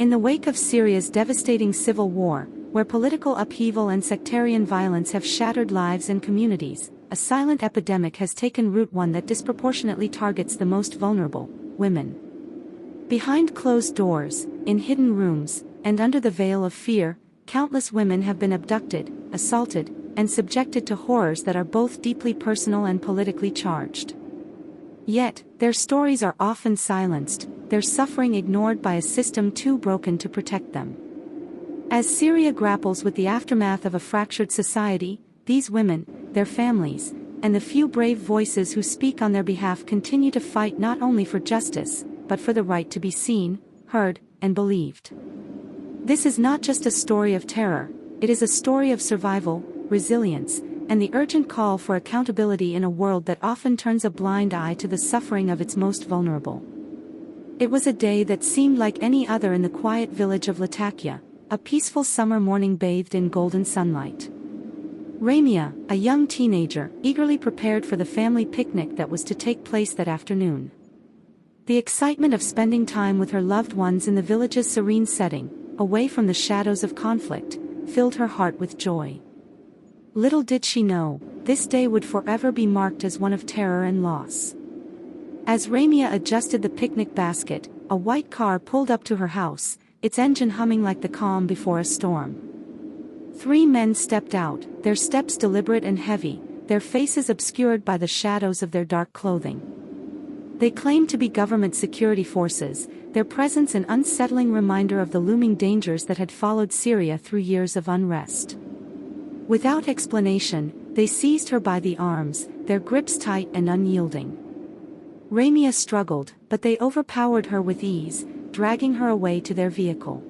In the wake of Syria's devastating civil war, where political upheaval and sectarian violence have shattered lives and communities, a silent epidemic has taken root, one that disproportionately targets the most vulnerable, women. Behind closed doors, in hidden rooms, and under the veil of fear, countless women have been abducted, assaulted, and subjected to horrors that are both deeply personal and politically charged. Yet, their stories are often silenced, their suffering ignored by a system too broken to protect them. As Syria grapples with the aftermath of a fractured society, these women, their families, and the few brave voices who speak on their behalf continue to fight not only for justice, but for the right to be seen, heard, and believed. This is not just a story of terror, it is a story of survival, resilience, and the urgent call for accountability in a world that often turns a blind eye to the suffering of its most vulnerable. It was a day that seemed like any other in the quiet village of Latakia, a peaceful summer morning bathed in golden sunlight. Ramia, a young teenager, eagerly prepared for the family picnic that was to take place that afternoon. The excitement of spending time with her loved ones in the village's serene setting, away from the shadows of conflict, filled her heart with joy. Little did she know, this day would forever be marked as one of terror and loss. As Ramia adjusted the picnic basket, a white car pulled up to her house, its engine humming like the calm before a storm. 3 men stepped out, their steps deliberate and heavy, their faces obscured by the shadows of their dark clothing. They claimed to be government security forces, their presence an unsettling reminder of the looming dangers that had followed Syria through years of unrest. Without explanation, they seized her by the arms, their grips tight and unyielding. Ramia struggled, but they overpowered her with ease, dragging her away to their vehicle.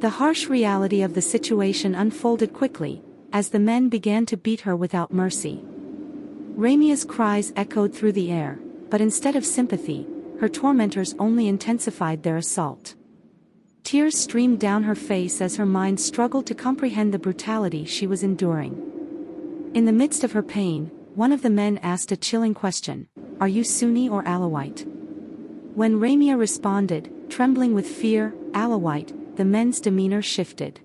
The harsh reality of the situation unfolded quickly, as the men began to beat her without mercy. Ramia's cries echoed through the air, but instead of sympathy, her tormentors only intensified their assault. Tears streamed down her face as her mind struggled to comprehend the brutality she was enduring. In the midst of her pain, one of the men asked a chilling question: "Are you Sunni or Alawite?" When Ramia responded, trembling with fear, "Alawite," the men's demeanor shifted.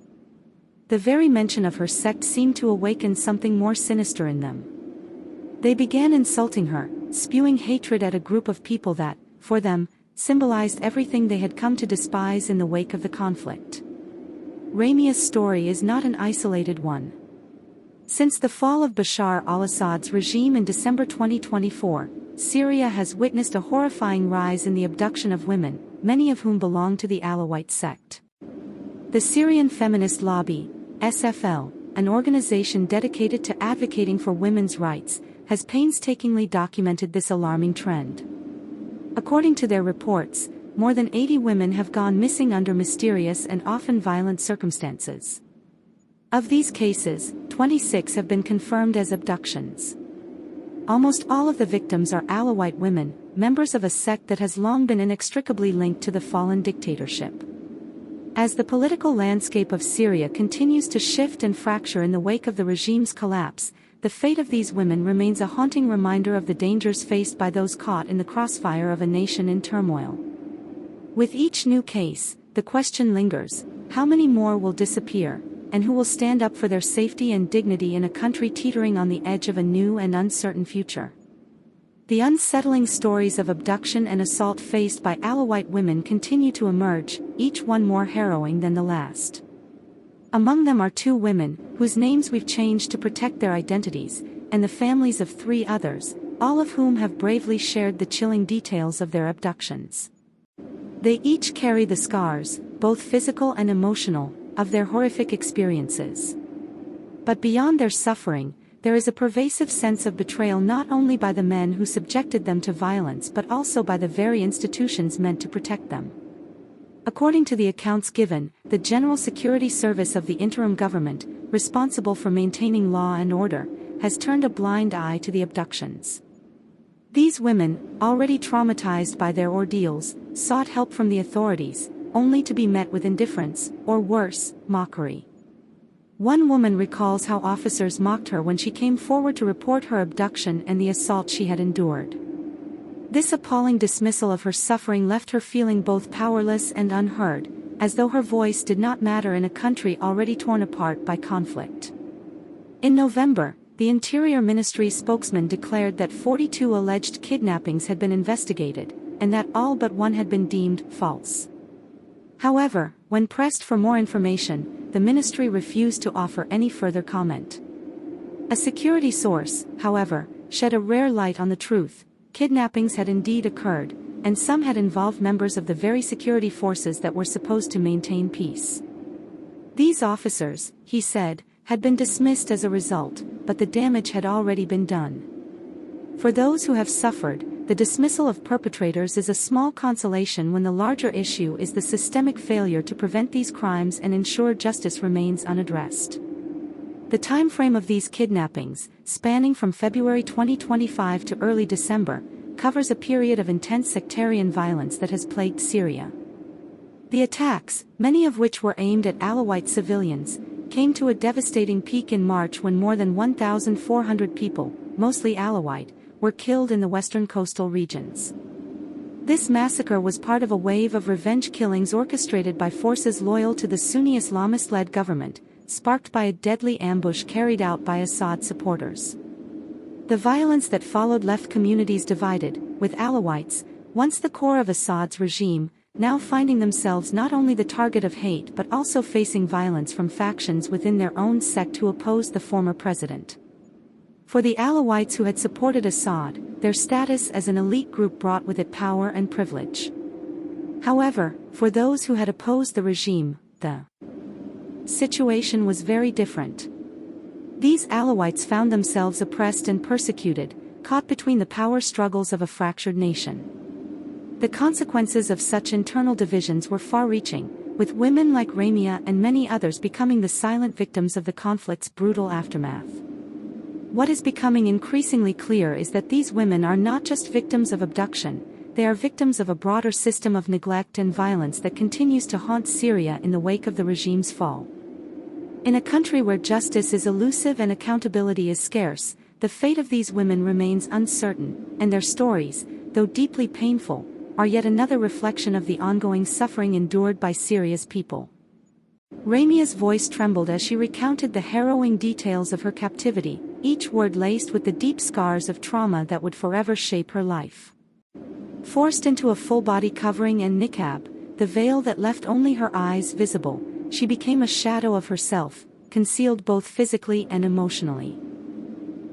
The very mention of her sect seemed to awaken something more sinister in them. They began insulting her, spewing hatred at a group of people that, for them, symbolized everything they had come to despise in the wake of the conflict. Ramia's story is not an isolated one. Since the fall of Bashar al-Assad's regime in December 2024, Syria has witnessed a horrifying rise in the abduction of women, many of whom belong to the Alawite sect. The Syrian Feminist Lobby, SFL, an organization dedicated to advocating for women's rights, has painstakingly documented this alarming trend. According to their reports, more than 80 women have gone missing under mysterious and often violent circumstances. Of these cases, 26 have been confirmed as abductions. Almost all of the victims are Alawite women, members of a sect that has long been inextricably linked to the fallen dictatorship. As the political landscape of Syria continues to shift and fracture in the wake of the regime's collapse, the fate of these women remains a haunting reminder of the dangers faced by those caught in the crossfire of a nation in turmoil. With each new case, the question lingers: how many more will disappear, and who will stand up for their safety and dignity in a country teetering on the edge of a new and uncertain future? The unsettling stories of abduction and assault faced by Alawite women continue to emerge, each one more harrowing than the last. Among them are 2 women, whose names we've changed to protect their identities, and the families of 3 others, all of whom have bravely shared the chilling details of their abductions. They each carry the scars, both physical and emotional, of their horrific experiences. But beyond their suffering, there is a pervasive sense of betrayal not only by the men who subjected them to violence but also by the very institutions meant to protect them. According to the accounts given, the General Security Service of the interim government, responsible for maintaining law and order, has turned a blind eye to the abductions. These women, already traumatized by their ordeals, sought help from the authorities, only to be met with indifference, or worse, mockery. One woman recalls how officers mocked her when she came forward to report her abduction and the assault she had endured. This appalling dismissal of her suffering left her feeling both powerless and unheard, as though her voice did not matter in a country already torn apart by conflict. In November, the Interior Ministry spokesman declared that 42 alleged kidnappings had been investigated, and that all but one had been deemed false. However, when pressed for more information, the ministry refused to offer any further comment. A security source, however, shed a rare light on the truth. Kidnappings had indeed occurred, and some had involved members of the very security forces that were supposed to maintain peace. These officers, he said, had been dismissed as a result, but the damage had already been done. For those who have suffered, the dismissal of perpetrators is a small consolation when the larger issue is the systemic failure to prevent these crimes and ensure justice remains unaddressed. The time frame of these kidnappings, spanning from February 2025 to early December, covers a period of intense sectarian violence that has plagued Syria. The attacks, many of which were aimed at Alawite civilians, came to a devastating peak in March when more than 1,400 people, mostly Alawite, were killed in the western coastal regions. This massacre was part of a wave of revenge killings orchestrated by forces loyal to the Sunni Islamist-led government, sparked by a deadly ambush carried out by Assad supporters. The violence that followed left communities divided, with Alawites, once the core of Assad's regime, now finding themselves not only the target of hate but also facing violence from factions within their own sect who opposed the former president. For the Alawites who had supported Assad, their status as an elite group brought with it power and privilege. However, for those who had opposed the regime, the situation was very different. These Alawites found themselves oppressed and persecuted, caught between the power struggles of a fractured nation. The consequences of such internal divisions were far-reaching, with women like Ramia and many others becoming the silent victims of the conflict's brutal aftermath. What is becoming increasingly clear is that these women are not just victims of abduction, they are victims of a broader system of neglect and violence that continues to haunt Syria in the wake of the regime's fall. In a country where justice is elusive and accountability is scarce, the fate of these women remains uncertain, and their stories, though deeply painful, are yet another reflection of the ongoing suffering endured by Syria's people. Ramia's voice trembled as she recounted the harrowing details of her captivity, each word laced with the deep scars of trauma that would forever shape her life. Forced into a full-body covering and niqab, the veil that left only her eyes visible, she became a shadow of herself, concealed both physically and emotionally.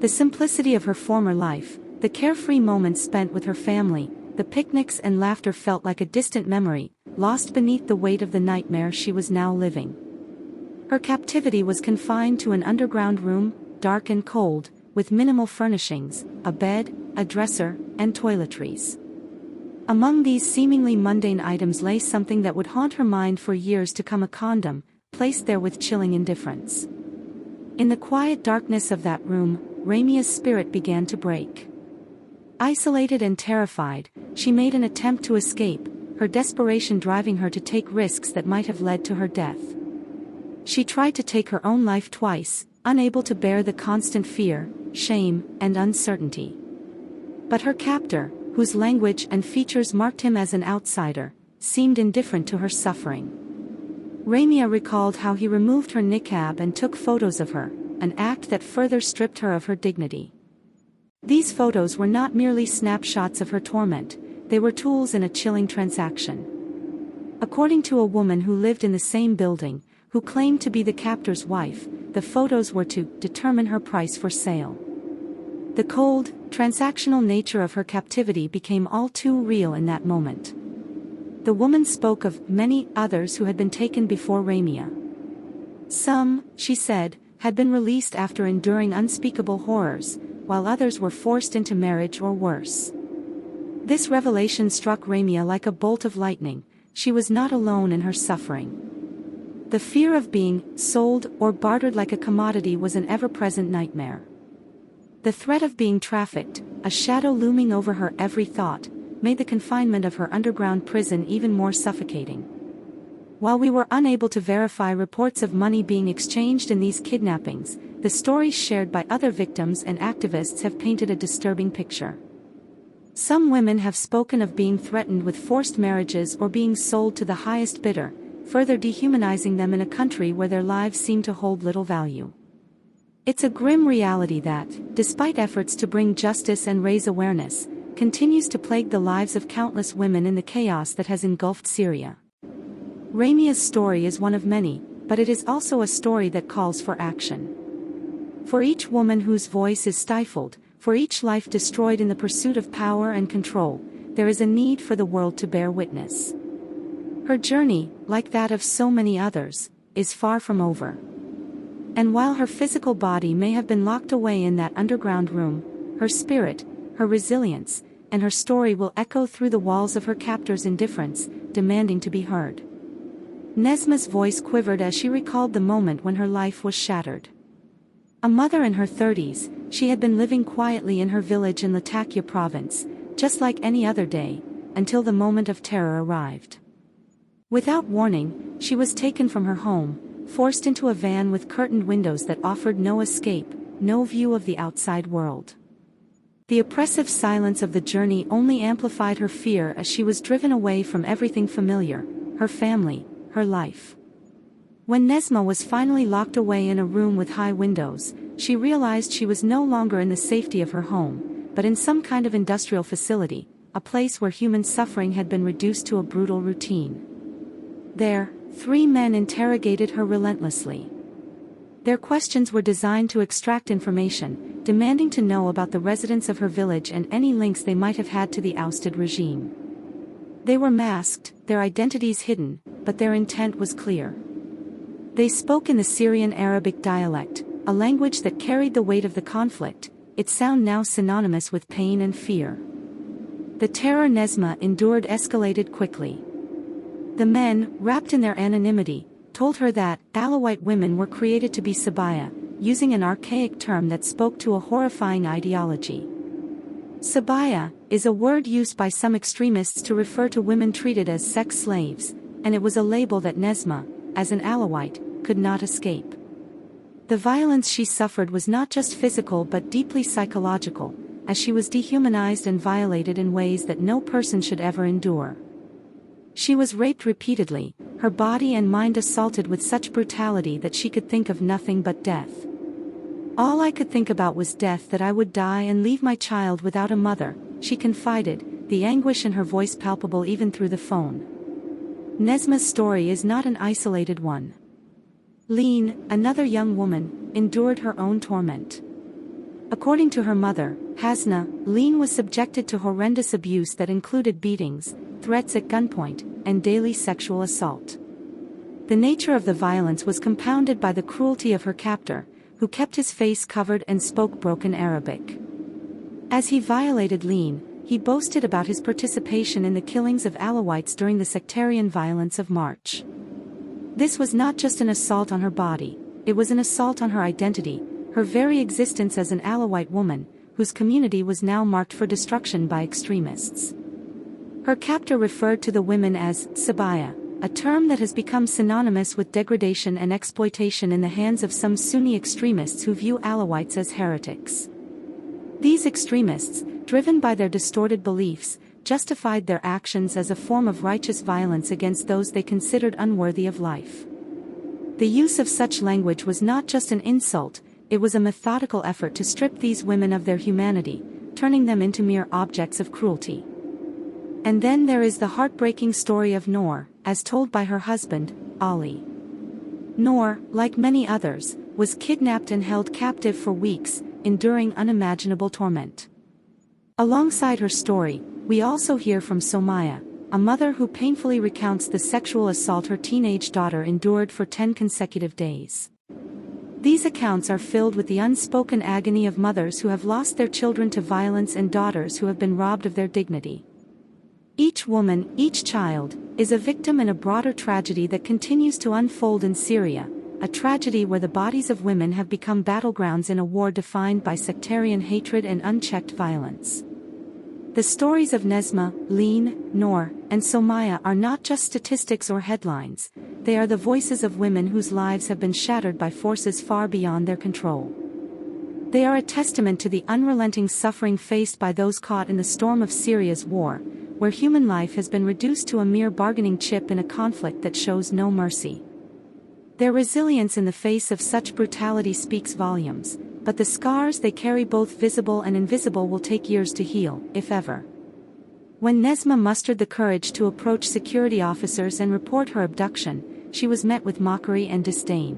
The simplicity of her former life, the carefree moments spent with her family, the picnics and laughter felt like a distant memory, lost beneath the weight of the nightmare she was now living. Her captivity was confined to an underground room, dark and cold, with minimal furnishings, a bed, a dresser, and toiletries. Among these seemingly mundane items lay something that would haunt her mind for years to come: a condom, placed there with chilling indifference. In the quiet darkness of that room, Ramia's spirit began to break. Isolated and terrified, she made an attempt to escape, her desperation driving her to take risks that might have led to her death. She tried to take her own life twice, unable to bear the constant fear, shame, and uncertainty. But her captor, whose language and features marked him as an outsider, seemed indifferent to her suffering. Ramia recalled how he removed her niqab and took photos of her, an act that further stripped her of her dignity. These photos were not merely snapshots of her torment, they were tools in a chilling transaction. According to a woman who lived in the same building, who claimed to be the captor's wife, the photos were to determine her price for sale. The cold, transactional nature of her captivity became all too real in that moment. The woman spoke of many others who had been taken before Ramia. Some, she said, had been released after enduring unspeakable horrors, while others were forced into marriage or worse. This revelation struck Ramia like a bolt of lightning. She was not alone in her suffering. The fear of being sold or bartered like a commodity was an ever-present nightmare. The threat of being trafficked, a shadow looming over her every thought, made the confinement of her underground prison even more suffocating. While we were unable to verify reports of money being exchanged in these kidnappings, the stories shared by other victims and activists have painted a disturbing picture. Some women have spoken of being threatened with forced marriages or being sold to the highest bidder, further dehumanizing them in a country where their lives seem to hold little value. It's a grim reality that, despite efforts to bring justice and raise awareness, continues to plague the lives of countless women in the chaos that has engulfed Syria. Ramia's story is one of many, but it is also a story that calls for action. For each woman whose voice is stifled, for each life destroyed in the pursuit of power and control, there is a need for the world to bear witness. Her journey, like that of so many others, is far from over. And while her physical body may have been locked away in that underground room, her spirit, her resilience, and her story will echo through the walls of her captor's indifference, demanding to be heard. Nesma's voice quivered as she recalled the moment when her life was shattered. A mother in her 30s, she had been living quietly in her village in Latakia province, just like any other day, until the moment of terror arrived. Without warning, she was taken from her home, forced into a van with curtained windows that offered no escape, no view of the outside world. The oppressive silence of the journey only amplified her fear as she was driven away from everything familiar, her family, her life. When Nesma was finally locked away in a room with high windows, she realized she was no longer in the safety of her home, but in some kind of industrial facility, a place where human suffering had been reduced to a brutal routine. There, 3 men interrogated her relentlessly. Their questions were designed to extract information, demanding to know about the residents of her village and any links they might have had to the ousted regime. They were masked, their identities hidden, but their intent was clear. They spoke in the Syrian Arabic dialect, a language that carried the weight of the conflict, its sound now synonymous with pain and fear. The terror Nesma endured escalated quickly. The men, wrapped in their anonymity, told her that Alawite women were created to be sabaya, using an archaic term that spoke to a horrifying ideology. Sabaya is a word used by some extremists to refer to women treated as sex slaves, and it was a label that Nesma, as an Alawite, could not escape. The violence she suffered was not just physical but deeply psychological, as she was dehumanized and violated in ways that no person should ever endure. She was raped repeatedly, her body and mind assaulted with such brutality that she could think of nothing but death. "All I could think about was death, that I would die and leave my child without a mother," she confided, the anguish in her voice palpable even through the phone. Nesma's story is not an isolated one. Leen, another young woman, endured her own torment. According to her mother, Hasna, Leen was subjected to horrendous abuse that included beatings, threats at gunpoint, and daily sexual assault. The nature of the violence was compounded by the cruelty of her captor, who kept his face covered and spoke broken Arabic. As he violated Leen, he boasted about his participation in the killings of Alawites during the sectarian violence of March. This was not just an assault on her body, it was an assault on her identity, her very existence as an Alawite woman, whose community was now marked for destruction by extremists. Her captor referred to the women as sabaya, a term that has become synonymous with degradation and exploitation in the hands of some Sunni extremists who view Alawites as heretics. These extremists, driven by their distorted beliefs, justified their actions as a form of righteous violence against those they considered unworthy of life. The use of such language was not just an insult, it was a methodical effort to strip these women of their humanity, turning them into mere objects of cruelty. And then there is the heartbreaking story of Noor, as told by her husband, Ali. Noor, like many others, was kidnapped and held captive for weeks, enduring unimaginable torment. Alongside her story, we also hear from Somaya, a mother who painfully recounts the sexual assault her teenage daughter endured for 10 consecutive days. These accounts are filled with the unspoken agony of mothers who have lost their children to violence and daughters who have been robbed of their dignity. Each woman, each child, is a victim in a broader tragedy that continues to unfold in Syria, a tragedy where the bodies of women have become battlegrounds in a war defined by sectarian hatred and unchecked violence. The stories of Nesma, Leen, Noor, and Somaya are not just statistics or headlines, they are the voices of women whose lives have been shattered by forces far beyond their control. They are a testament to the unrelenting suffering faced by those caught in the storm of Syria's war, where human life has been reduced to a mere bargaining chip in a conflict that shows no mercy. Their resilience in the face of such brutality speaks volumes, but the scars they carry, both visible and invisible, will take years to heal, if ever. When Nesma mustered the courage to approach security officers and report her abduction, she was met with mockery and disdain.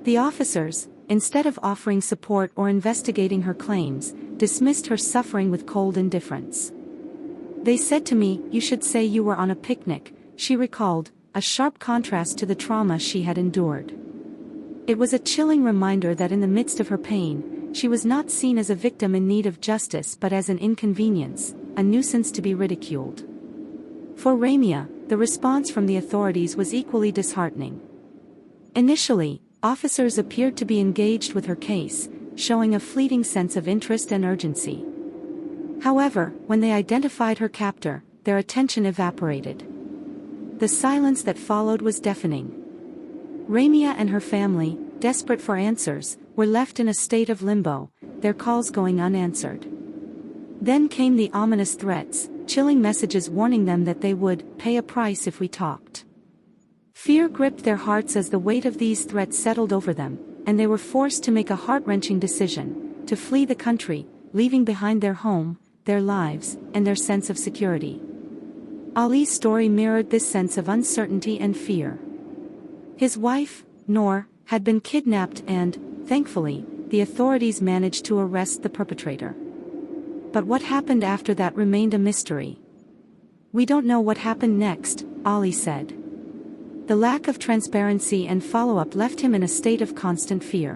The officers, instead of offering support or investigating her claims, dismissed her suffering with cold indifference. "They said to me, 'You should say you were on a picnic,'" she recalled, a sharp contrast to the trauma she had endured. It was a chilling reminder that in the midst of her pain, she was not seen as a victim in need of justice but as an inconvenience, a nuisance to be ridiculed. For Ramia, the response from the authorities was equally disheartening. Initially, officers appeared to be engaged with her case, showing a fleeting sense of interest and urgency. However, when they identified her captor, their attention evaporated. The silence that followed was deafening. Ramia and her family, desperate for answers, were left in a state of limbo, their calls going unanswered. Then came the ominous threats, chilling messages warning them that they would pay a price if we talked. Fear gripped their hearts as the weight of these threats settled over them, and they were forced to make a heart-wrenching decision: to flee the country, leaving behind their home, their lives, and their sense of security. Ali's story mirrored this sense of uncertainty and fear. His wife, Noor, had been kidnapped and, thankfully, the authorities managed to arrest the perpetrator. But what happened after that remained a mystery. "We don't know what happened next," Ali said. The lack of transparency and follow-up left him in a state of constant fear.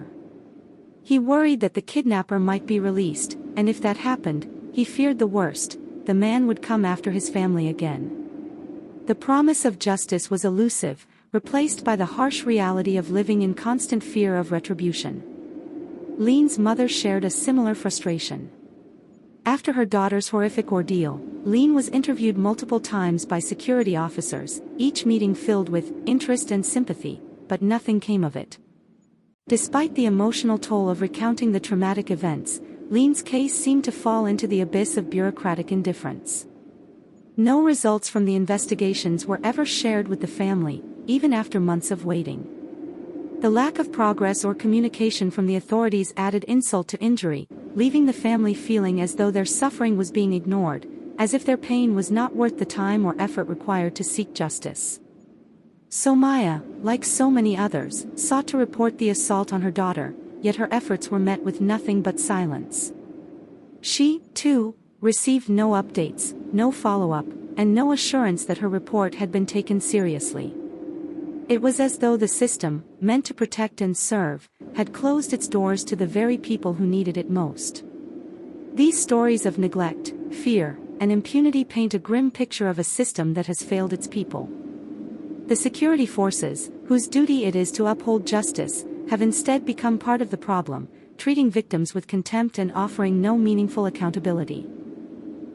He worried that the kidnapper might be released, and if that happened, he feared the worst: the man would come after his family again. The promise of justice was elusive, replaced by the harsh reality of living in constant fear of retribution. Lean's mother shared a similar frustration. After her daughter's horrific ordeal, Lean was interviewed multiple times by security officers, each meeting filled with interest and sympathy, but nothing came of it. Despite the emotional toll of recounting the traumatic events, Lean's case seemed to fall into the abyss of bureaucratic indifference. No results from the investigations were ever shared with the family, even after months of waiting. The lack of progress or communication from the authorities added insult to injury, leaving the family feeling as though their suffering was being ignored, as if their pain was not worth the time or effort required to seek justice. Somaya, like so many others, sought to report the assault on her daughter, yet her efforts were met with nothing but silence. She, too, received no updates, no follow-up, and no assurance that her report had been taken seriously. It was as though the system, meant to protect and serve, had closed its doors to the very people who needed it most. These stories of neglect, fear, and impunity paint a grim picture of a system that has failed its people. The security forces, whose duty it is to uphold justice, have instead become part of the problem, treating victims with contempt and offering no meaningful accountability.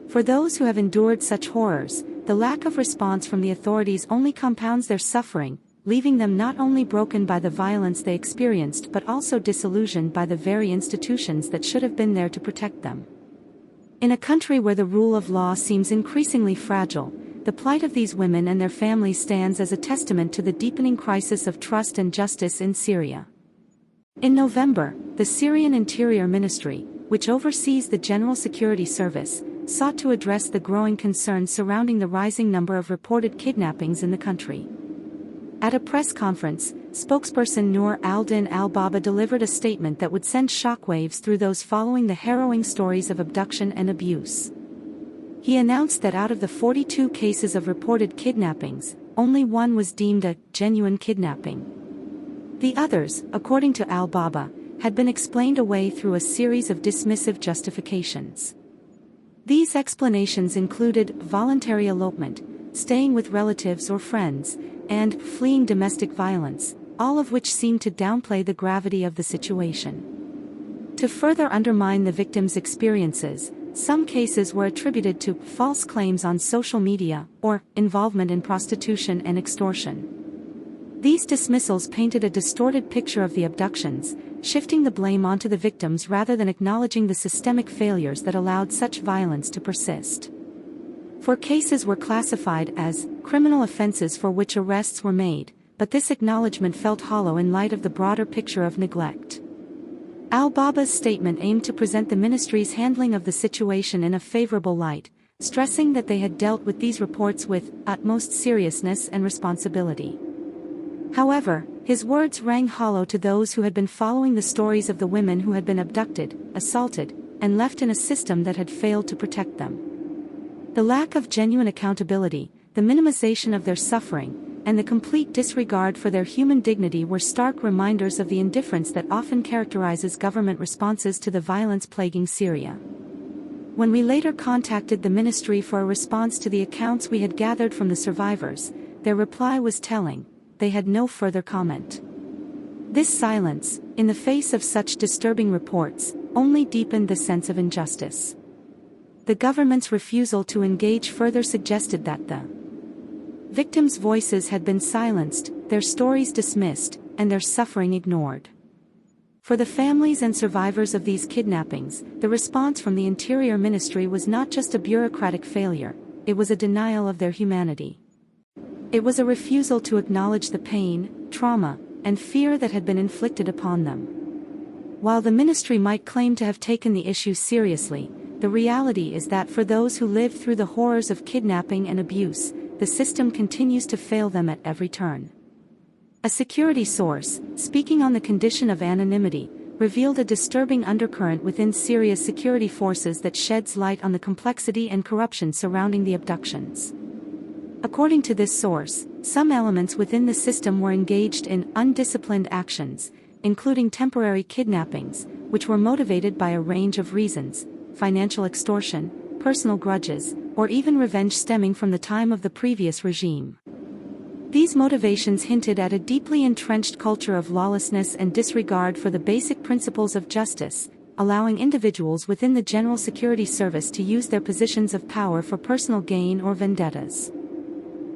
For those who have endured such horrors, the lack of response from the authorities only compounds their suffering, leaving them not only broken by the violence they experienced but also disillusioned by the very institutions that should have been there to protect them. In a country where the rule of law seems increasingly fragile, the plight of these women and their families stands as a testament to the deepening crisis of trust and justice in Syria. In November, the Syrian Interior Ministry, which oversees the General Security Service, sought to address the growing concerns surrounding the rising number of reported kidnappings in the country. At a press conference, spokesperson Noor al-Din al-Baba delivered a statement that would send shockwaves through those following the harrowing stories of abduction and abuse. He announced that out of the 42 cases of reported kidnappings, only one was deemed a genuine kidnapping. The others, according to al-Baba, had been explained away through a series of dismissive justifications. These explanations included voluntary elopement, staying with relatives or friends, and fleeing domestic violence, all of which seemed to downplay the gravity of the situation. To further undermine the victims' experiences, some cases were attributed to false claims on social media or involvement in prostitution and extortion. These dismissals painted a distorted picture of the abductions, shifting the blame onto the victims rather than acknowledging the systemic failures that allowed such violence to persist. Four cases were classified as criminal offenses for which arrests were made, but this acknowledgement felt hollow in light of the broader picture of neglect. Al-Baba's statement aimed to present the ministry's handling of the situation in a favorable light, stressing that they had dealt with these reports with utmost seriousness and responsibility. However, his words rang hollow to those who had been following the stories of the women who had been abducted, assaulted, and left in a system that had failed to protect them. The lack of genuine accountability, the minimization of their suffering, and the complete disregard for their human dignity were stark reminders of the indifference that often characterizes government responses to the violence plaguing Syria. When we later contacted the ministry for a response to the accounts we had gathered from the survivors, their reply was telling: they had no further comment. This silence, in the face of such disturbing reports, only deepened the sense of injustice. The government's refusal to engage further suggested that the victims' voices had been silenced, their stories dismissed, and their suffering ignored. For the families and survivors of these kidnappings, the response from the Interior Ministry was not just a bureaucratic failure, it was a denial of their humanity. It was a refusal to acknowledge the pain, trauma, and fear that had been inflicted upon them. While the ministry might claim to have taken the issue seriously, the reality is that for those who lived through the horrors of kidnapping and abuse, the system continues to fail them at every turn. A security source, speaking on the condition of anonymity, revealed a disturbing undercurrent within Syria's security forces that sheds light on the complexity and corruption surrounding the abductions. According to this source, some elements within the system were engaged in undisciplined actions, including temporary kidnappings, which were motivated by a range of reasons: financial extortion, personal grudges, or even revenge stemming from the time of the previous regime. These motivations hinted at a deeply entrenched culture of lawlessness and disregard for the basic principles of justice, allowing individuals within the General Security Service to use their positions of power for personal gain or vendettas.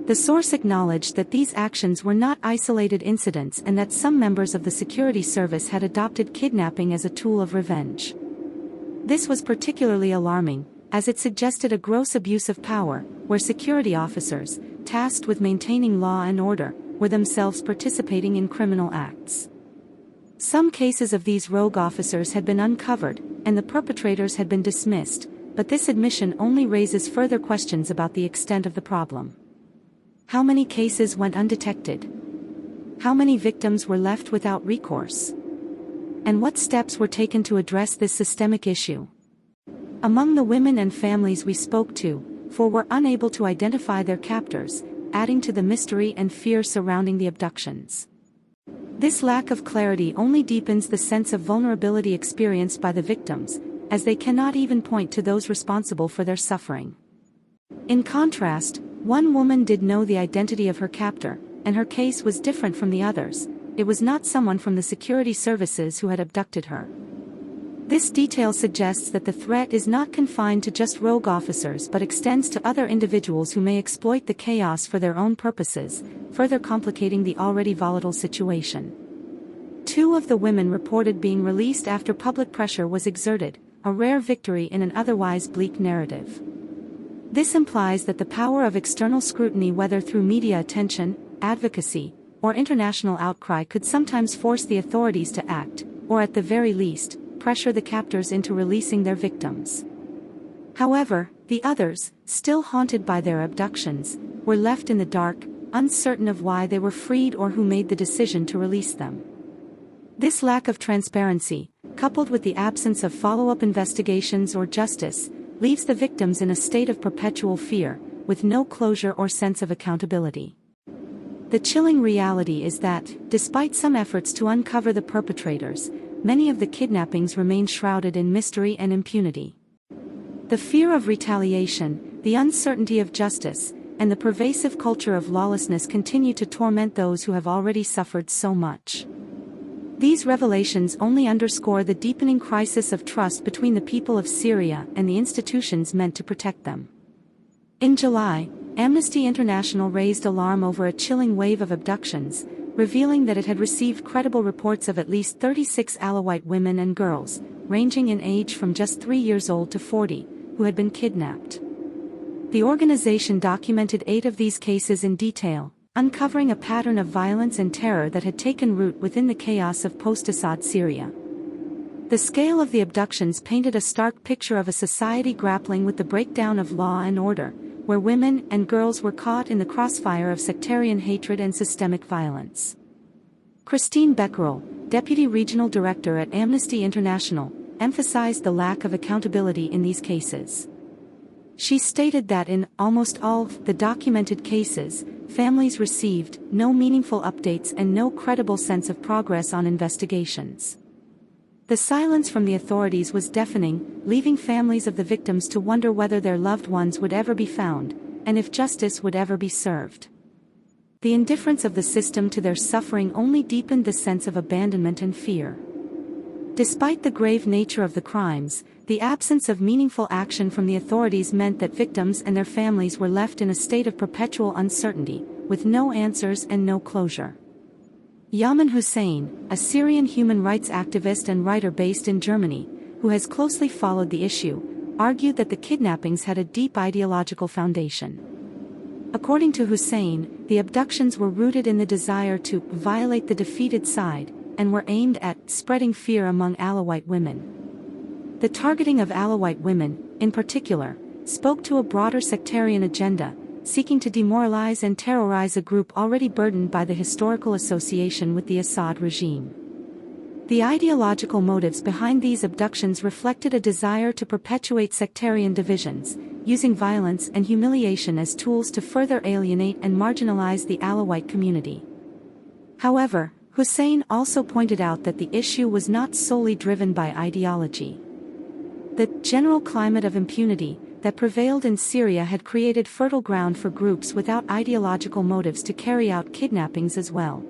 The source acknowledged that these actions were not isolated incidents and that some members of the security service had adopted kidnapping as a tool of revenge. This was particularly alarming, as it suggested a gross abuse of power, where security officers, tasked with maintaining law and order, were themselves participating in criminal acts. Some cases of these rogue officers had been uncovered, and the perpetrators had been dismissed, but this admission only raises further questions about the extent of the problem. How many cases went undetected? How many victims were left without recourse? And what steps were taken to address this systemic issue? Among the women and families we spoke to, 4 were unable to identify their captors, adding to the mystery and fear surrounding the abductions. This lack of clarity only deepens the sense of vulnerability experienced by the victims, as they cannot even point to those responsible for their suffering. In contrast, one woman did know the identity of her captor, and her case was different from the others. It was not someone from the security services who had abducted her. This detail suggests that the threat is not confined to just rogue officers but extends to other individuals who may exploit the chaos for their own purposes, further complicating the already volatile situation. 2 of the women reported being released after public pressure was exerted, a rare victory in an otherwise bleak narrative. This implies that the power of external scrutiny, whether through media attention, advocacy, or international outcry, could sometimes force the authorities to act, or at the very least, pressure the captors into releasing their victims. However, the others, still haunted by their abductions, were left in the dark, uncertain of why they were freed or who made the decision to release them. This lack of transparency, coupled with the absence of follow-up investigations or justice, leaves the victims in a state of perpetual fear, with no closure or sense of accountability. The chilling reality is that, despite some efforts to uncover the perpetrators, many of the kidnappings remain shrouded in mystery and impunity. The fear of retaliation, the uncertainty of justice, and the pervasive culture of lawlessness continue to torment those who have already suffered so much. These revelations only underscore the deepening crisis of trust between the people of Syria and the institutions meant to protect them. In July, Amnesty International raised alarm over a chilling wave of abductions, revealing that it had received credible reports of at least 36 Alawite women and girls, ranging in age from just 3 years old to 40, who had been kidnapped. The organization documented 8 of these cases in detail, uncovering a pattern of violence and terror that had taken root within the chaos of post-Assad Syria. The scale of the abductions painted a stark picture of a society grappling with the breakdown of law and order, where women and girls were caught in the crossfire of sectarian hatred and systemic violence. Christine Becquerel, Deputy Regional Director at Amnesty International, emphasized the lack of accountability in these cases. She stated that in almost all of the documented cases, families received no meaningful updates and no credible sense of progress on investigations. The silence from the authorities was deafening, leaving families of the victims to wonder whether their loved ones would ever be found, and if justice would ever be served. The indifference of the system to their suffering only deepened the sense of abandonment and fear. Despite the grave nature of the crimes, the absence of meaningful action from the authorities meant that victims and their families were left in a state of perpetual uncertainty, with no answers and no closure. Yaman Hussein, a Syrian human rights activist and writer based in Germany, who has closely followed the issue, argued that the kidnappings had a deep ideological foundation. According to Hussein, the abductions were rooted in the desire to violate the defeated side, and were aimed at spreading fear among Alawite women. The targeting of Alawite women, in particular, spoke to a broader sectarian agenda, seeking to demoralize and terrorize a group already burdened by the historical association with the Assad regime. The ideological motives behind these abductions reflected a desire to perpetuate sectarian divisions, using violence and humiliation as tools to further alienate and marginalize the Alawite community. However, Hussein also pointed out that the issue was not solely driven by ideology. The general climate of impunity that prevailed in Syria had created fertile ground for groups without ideological motives to carry out kidnappings as well.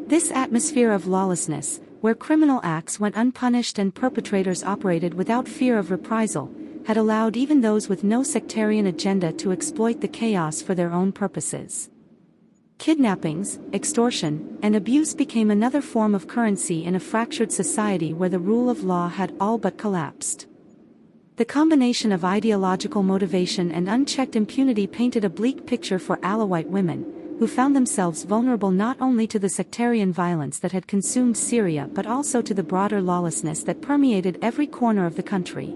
This atmosphere of lawlessness, where criminal acts went unpunished and perpetrators operated without fear of reprisal, had allowed even those with no sectarian agenda to exploit the chaos for their own purposes. Kidnappings, extortion, and abuse became another form of currency in a fractured society where the rule of law had all but collapsed. The combination of ideological motivation and unchecked impunity painted a bleak picture for Alawite women, who found themselves vulnerable not only to the sectarian violence that had consumed Syria but also to the broader lawlessness that permeated every corner of the country.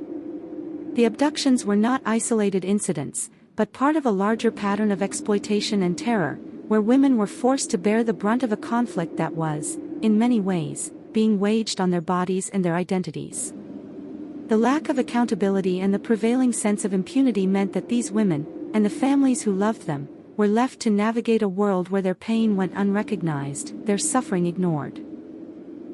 The abductions were not isolated incidents, but part of a larger pattern of exploitation and terror, where women were forced to bear the brunt of a conflict that was, in many ways, being waged on their bodies and their identities. The lack of accountability and the prevailing sense of impunity meant that these women, and the families who loved them, were left to navigate a world where their pain went unrecognized, their suffering ignored.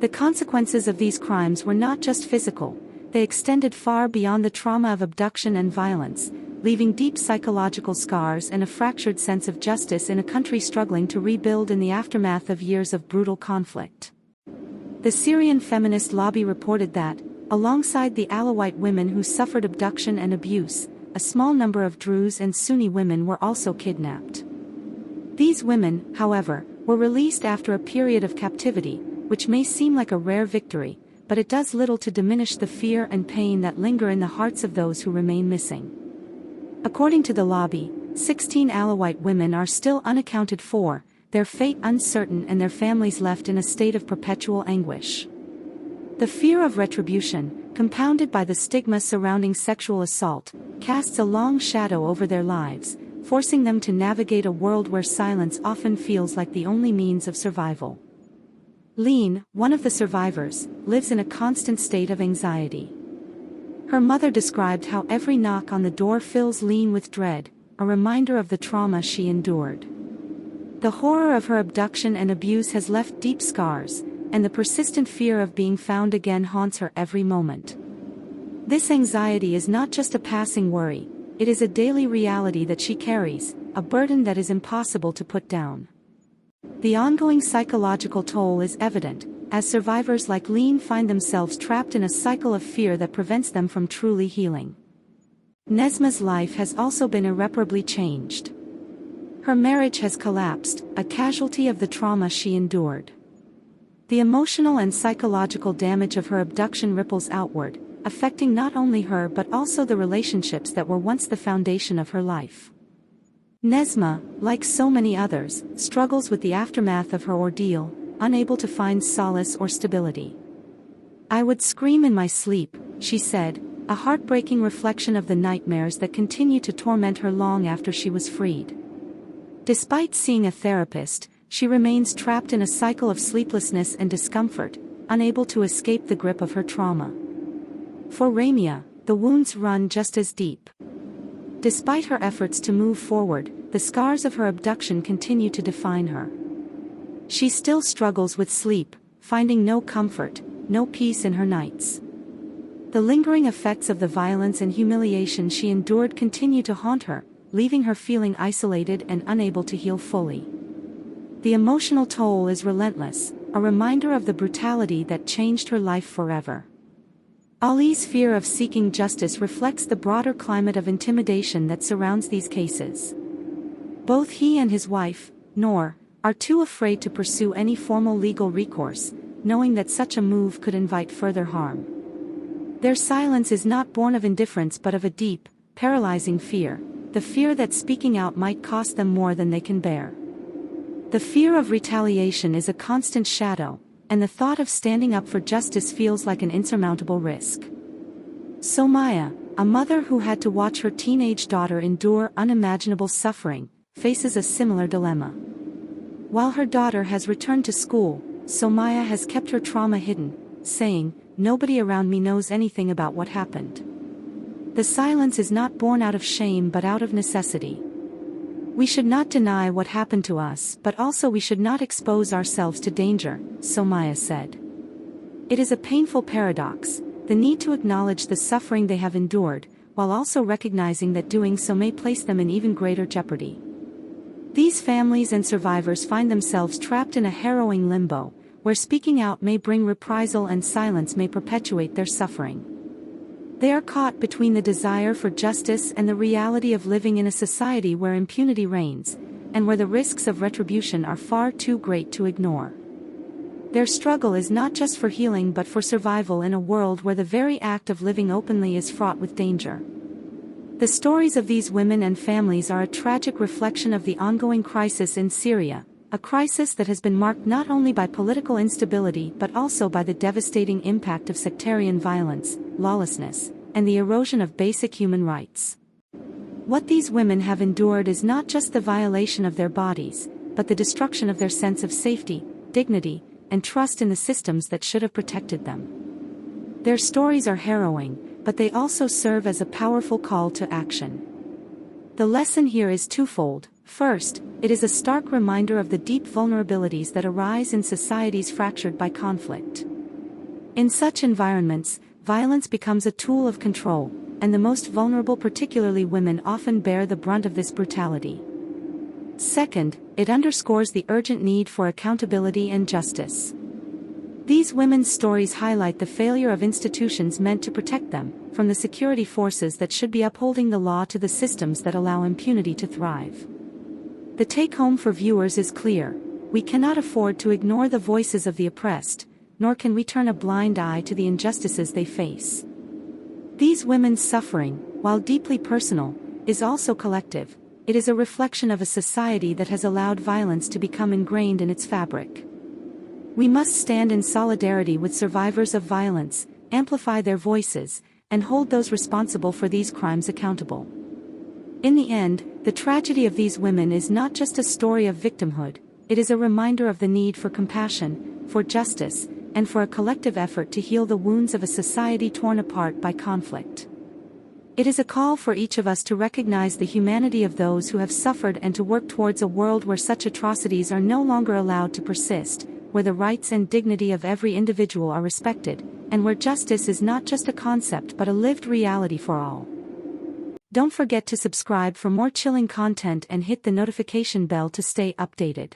The consequences of these crimes were not just physical, they extended far beyond the trauma of abduction and violence, leaving deep psychological scars and a fractured sense of justice in a country struggling to rebuild in the aftermath of years of brutal conflict. The Syrian feminist lobby reported that, alongside the Alawite women who suffered abduction and abuse, a small number of Druze and Sunni women were also kidnapped. These women, however, were released after a period of captivity, which may seem like a rare victory, but it does little to diminish the fear and pain that linger in the hearts of those who remain missing. According to the lobby, 16 Alawite women are still unaccounted for, their fate uncertain and their families left in a state of perpetual anguish. The fear of retribution, compounded by the stigma surrounding sexual assault, casts a long shadow over their lives, forcing them to navigate a world where silence often feels like the only means of survival. Lean, one of the survivors, lives in a constant state of anxiety. Her mother described how every knock on the door fills Lean with dread, a reminder of the trauma she endured. The horror of her abduction and abuse has left deep scars, and the persistent fear of being found again haunts her every moment. This anxiety is not just a passing worry, it is a daily reality that she carries, a burden that is impossible to put down. The ongoing psychological toll is evident, as survivors like Lean find themselves trapped in a cycle of fear that prevents them from truly healing. Nesma's life has also been irreparably changed. Her marriage has collapsed, a casualty of the trauma she endured. The emotional and psychological damage of her abduction ripples outward, affecting not only her but also the relationships that were once the foundation of her life. Nesma, like so many others, struggles with the aftermath of her ordeal, unable to find solace or stability. "I would scream in my sleep," she said, a heartbreaking reflection of the nightmares that continue to torment her long after she was freed. Despite seeing a therapist, she remains trapped in a cycle of sleeplessness and discomfort, unable to escape the grip of her trauma. For Ramia, the wounds run just as deep. Despite her efforts to move forward, the scars of her abduction continue to define her. She still struggles with sleep, finding no comfort, no peace in her nights. The lingering effects of the violence and humiliation she endured continue to haunt her, leaving her feeling isolated and unable to heal fully. The emotional toll is relentless, a reminder of the brutality that changed her life forever. Ali's fear of seeking justice reflects the broader climate of intimidation that surrounds these cases. Both he and his wife, Noor, are too afraid to pursue any formal legal recourse, knowing that such a move could invite further harm. Their silence is not born of indifference but of a deep, paralyzing fear, the fear that speaking out might cost them more than they can bear. The fear of retaliation is a constant shadow, and the thought of standing up for justice feels like an insurmountable risk. Somaya, a mother who had to watch her teenage daughter endure unimaginable suffering, faces a similar dilemma. While her daughter has returned to school, Somaya has kept her trauma hidden, saying, "Nobody around me knows anything about what happened." The silence is not born out of shame but out of necessity. "We should not deny what happened to us, but also we should not expose ourselves to danger," Somaya said. It is a painful paradox, the need to acknowledge the suffering they have endured, while also recognizing that doing so may place them in even greater jeopardy. These families and survivors find themselves trapped in a harrowing limbo, where speaking out may bring reprisal and silence may perpetuate their suffering. They are caught between the desire for justice and the reality of living in a society where impunity reigns, and where the risks of retribution are far too great to ignore. Their struggle is not just for healing but for survival in a world where the very act of living openly is fraught with danger. The stories of these women and families are a tragic reflection of the ongoing crisis in Syria, a crisis that has been marked not only by political instability but also by the devastating impact of sectarian violence, lawlessness, and the erosion of basic human rights. What these women have endured is not just the violation of their bodies, but the destruction of their sense of safety, dignity, and trust in the systems that should have protected them. Their stories are harrowing, but they also serve as a powerful call to action. The lesson here is twofold. First, it is a stark reminder of the deep vulnerabilities that arise in societies fractured by conflict. In such environments, violence becomes a tool of control, and the most vulnerable, particularly women, often bear the brunt of this brutality. Second, it underscores the urgent need for accountability and justice. These women's stories highlight the failure of institutions meant to protect them, from the security forces that should be upholding the law to the systems that allow impunity to thrive. The take-home for viewers is clear: we cannot afford to ignore the voices of the oppressed, nor can we turn a blind eye to the injustices they face. These women's suffering, while deeply personal, is also collective. It is a reflection of a society that has allowed violence to become ingrained in its fabric. We must stand in solidarity with survivors of violence, amplify their voices, and hold those responsible for these crimes accountable. In the end, the tragedy of these women is not just a story of victimhood, it is a reminder of the need for compassion, for justice, and for a collective effort to heal the wounds of a society torn apart by conflict. It is a call for each of us to recognize the humanity of those who have suffered and to work towards a world where such atrocities are no longer allowed to persist, where the rights and dignity of every individual are respected, and where justice is not just a concept but a lived reality for all. Don't forget to subscribe for more chilling content and hit the notification bell to stay updated.